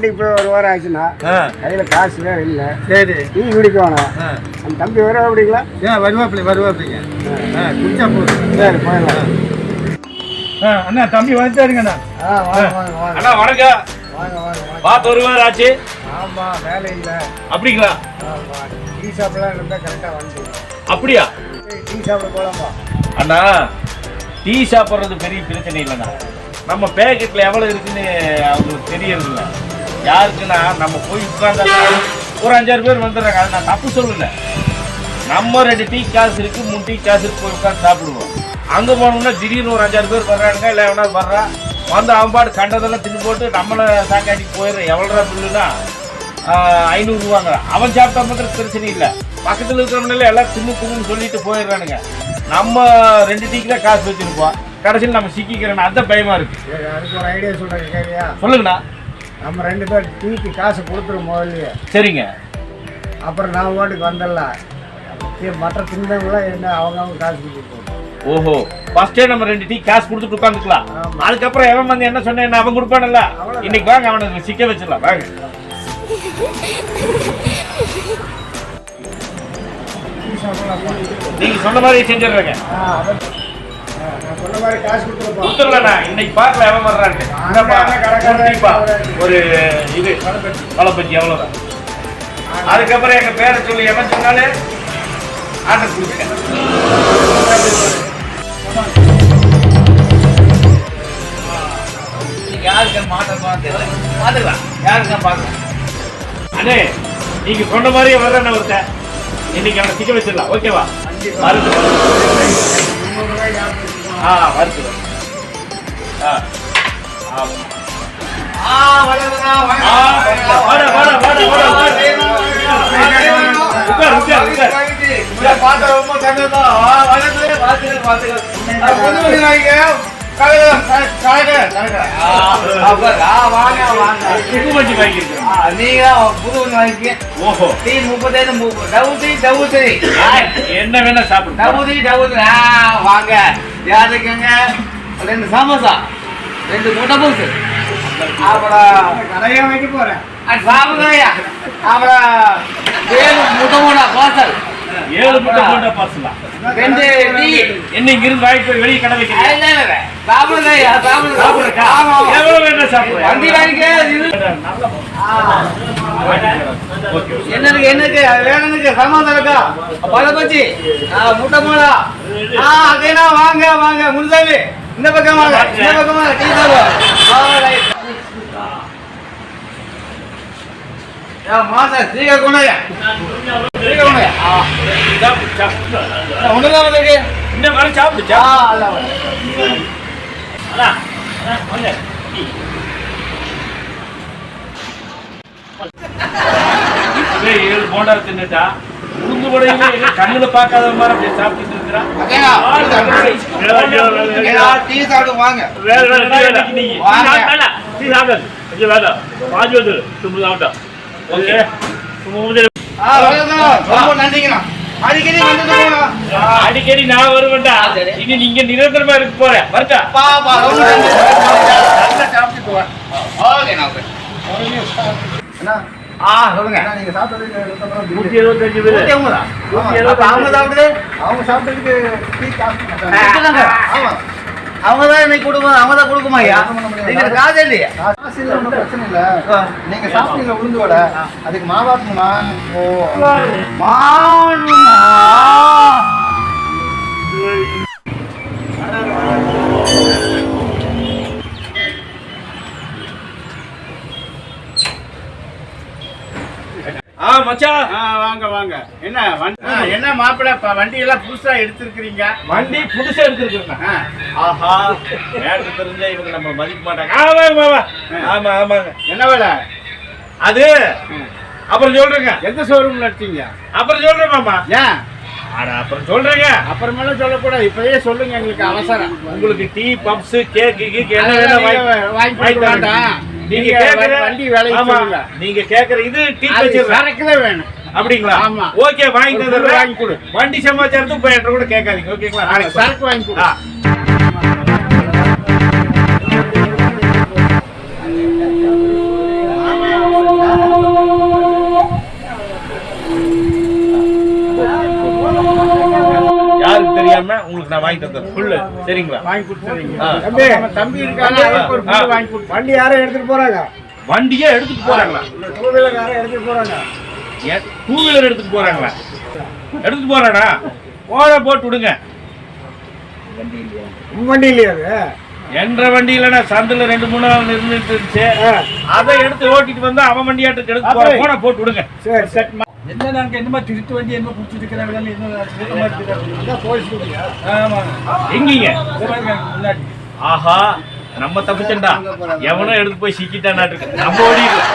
வீட்டுக்கு போய் ஒரு வாரம் ஆச்சுன்னா கையில காசு வேற இல்ல. சரி டீ குடிக்க வேணாம். அந்த தம்பி வர அப்படிங்களா? வருவாப்பிங்க குடிச்சா போதும். சரி போயிடலாம். அண்ணா தம்பி வந்துட்டாருங்கண்ணா. அண்ணா வணக்கம். வாங்க வாங்க வாங்க. பார்த்து ஒரு வாரம் ஆச்சு. ஆமா வேலை இல்லை. அப்படிங்களா? ஆமா டீ சாப்பிடலாம் இருந்தா கரெக்டா வந்து. அப்படியா? டீ சாப்பிட போலாமா? அண்ணா டீ சாப்பிட்றது பெரிய பிரச்சனை இல்லைண்ணா. நம்ம பேக்கெட்டில் எவ்வளோ இருக்குன்னு அவங்களுக்கு தெரியறதில்ல. யாருக்குன்னா நம்ம போய் உட்கார்ந்தா ஒரு 5-6 பேர் வந்துடுறாங்க. அது நான் தப்பு சொல்லலை. நம்ம 2 டீ காசு இருக்குது, 3 டீ காசு இருக்கு, போய் உட்காந்து சாப்பிடுவோம். அங்கே போனோம்னா திடீர்னு ஒரு 5-6 பேர் வர்றானுங்க, இல்லை எவனா வர்றான் வந்து அவன் பாடு கண்டதெல்லாம் தின்னு போட்டு நம்மளை சாக்காட்டிக்கு போயிடுறேன். எவ்வளோடா பில்லுன்னா 500 ரூபாங்கிறான். அவன் சாப்பிட்டா மாத்திரம் பிரச்சனை இல்லை. பக்கத்தில் இருக்கிறவனால எல்லாம் தின்னு சொல்லிட்டு போயிடுறானுங்க. நம்ம 2 டீக்கு தான் காசு வச்சுருப்போம். கடைசியில் நம்ம சிக்கிக்கிறேன்னு அந்த பயமா இருக்கு. அதுக்கு ஒரு ஐடியா சொல்றேன் கேட்கறியா? சொல்லுங்கண்ணா. நம்ம 2 பேர் டீக்கு காசு கொடுத்துரும் முதல்லையே. சரிங்க. அப்புறம் நான் ஓட்டுக்கு வந்துடலாம். மற்ற திண்டவங்களாம் என்ன அவங்க காசு கொடுத்துருவோம். ஓஹோ ஃபர்ஸ்டே நம்ம 2 டீ காசு கொடுத்துட்டு உட்காந்துக்கலாம். அதுக்கப்புறம் எவன் வந்து என்ன சொன்னேன் அவன் கொடுப்பானல்ல. இன்னைக்கு வாங்க அவனை சிக்க வச்சிடலாம். வாங்க. நீங்க சொன்ன மாதிரி செஞ்சிடுறேங்க. சொன்ன மாதிரி காசு கொடுத்துடலண்ணா. இன்னைக்கு பார்க்கல எவன் வர்றாங்க. ஒரு இது பழப்பஞ்சி எவ்வளோதான். அதுக்கப்புறம் எங்க பேரை சொல்லி எவன் சொன்னாலே ஆர்டர் கொடுத்துருக்கேன். யாருக்கு மாற்றம் பார்த்துக்கலாம். யாருக்கு தான் பார்க்கலாம். அண்ணே நீங்க சொன்ன மாதிரியே வர்றேன் ஒருத்தன். இன்னைக்கு அவனை சிக்க வச்சிடலாம். ஓகேவா? வருது வருது. என்ன வேணா சாப்பிடுங்க. வாங்க யாருக்குங்க 2 சமோசா 2 முட்டை பூசு அப்புறம் கடையா வைக்க போறேன். சாப்பிடுங்கய்யா. அப்புறம் 7 முட்டை மூடா பார்சல். 7 முட்டை போட்டா பார்சலா? 2 டீ. என்ன இங்க இருந்து வாங்கி போய் வெளியே கடை வைக்கிறீங்க? சாப்பிடுங்கய்யா. சாப்பிடுங்க. எவ்வளவு வேணா சாப்பிடுங்க. வண்டி வாங்கிக்க. என்னக்கு வேணுக்கு சமோசா இருக்கா? பழப்பச்சி முட்டை மூடா. அதேனா வாங்க வாங்க முன்சாமி இந்த பக்கம் வாங்க. இந்த பக்கம் வாங்க. டீ சாப்பிடுவோம். மாசா சீக்கிரம் கொண்டாயா. சீக்கிரம் கொண்டாயா. ஒண்ணுதான் வந்துருக்கு. இந்த மாதிரி சாப்பிடுச்சா? வாங்க. 7 போண்டா தின்னுட்டா உளுந்து வடையுமே கண்ணுல பார்க்காத மாதிரி அப்படியே சாப்பிட்டு இருக்கிறான். டீ சாப்பிட்டு வாங்க. அடிக்கடி நான் வருவேன்டா. இனி நீங்க நிரந்தரமா இருக்க போறேன். வரட்டா? சொல்லுங்க. நீங்க சாப்பிட்டது 175 பேர். அவங்க சாப்பிட்டதுக்கு டீ காசு. ஆமா அவங்கதான் இன்னைக்கு கொடுக்கும். அவங்கதான் கொடுக்குமா ஐயா? நீங்க காசு இல்லையா? காசு இல்லை ஒன்றும் பிரச்சனை இல்லை. நீங்க சாப்பிட்டீங்க உளுந்து வடை, அதுக்கு மாவாட்டணுமா? மச்சான் வாங்க வாங்க. என்ன மாப்பிள்ள வண்டி எல்லாம் புதுசா எடுத்திருக்கிறீங்க? வண்டி புதுசா எடுத்துருக்கா? ஆஹா நேற்று தெரிஞ்சா இவங்க நம்ம மதிக்க மாட்டாங்க. ஆமா ஆமாங்க. என்ன வேலை அது? அப்புறம் சொல்றேங்க. எந்த ஷோரூம்ல எடுத்தீங்க? அப்புறம் சொல்றேன் மாமா. ஏன் அப்புறம் சொல்றேங்க. அப்புறமேல சொல்லக்கூடாது, இப்பவே சொல்லுங்க. எங்களுக்கு அவசரம். உங்களுக்கு டீ பப்ஸ் கேக்கு என்ன வேணும் வாங்கி வேண்டாம். நீங்க கேக்குற வண்டி வேலை. நீங்க கேக்குற இது டீ சரக்குல வேணும். அப்படிங்களா? ஆமா. ஓகே வாங்கி தந்துடுறேன். வாங்கி கொடு. வண்டி சமாச்சாரத்துக்கு போய் என்ற கூட கேட்காதீங்க. ஓகேங்களா? சரக்கு வாங்கி கொடு. தெரியாம உங்களுக்கு நான் வாங்கி தந்துடுறேன் புல்லு. சரிங்களா? வாங்கி கொடுத்துறீங்க. தம்பி தம்பி இருக்காங்க, அவருக்கு ஒரு புல்லு வாங்கி கொடுத்து. வண்டி யாரும் எடுத்துட்டு போறாங்க? வண்டியே எடுத்துட்டு போறாங்களா? டூ வீலர் யாரும் எடுத்துட்டு போறாங்க? டூ வீலர் எடுத்துட்டு போறாங்களா? எடுத்துட்டு போறானா? ஓட போட்டு விடுங்க. உன் வண்டி இல்லையா அது? என்ற வண்டி இல்லைன்னா சந்தில 2-3 நாள் நின்றுட்டு இருந்துச்சு. அதை எடுத்து ஓட்டிட்டு வந்து அவன் வண்டியாட்டுக்கு எடுத்து போற போன போட்டு விடுங்க. சரி சரி. என்ன நாங்க என்னமா திருட்டு வண்டி என்ன குடிச்சிட்டு இருக்கிறாங்க, என்ன போலீஸ் கூட்டியா? எங்கீங்க? முன்னாடி ஆஹா, நம்ம தப்பிச்சண்டா. எவனோ எடுத்து போய் சிக்கிட்டானாட்டு இருக்கு. நம்ம ஓடிடலாம்.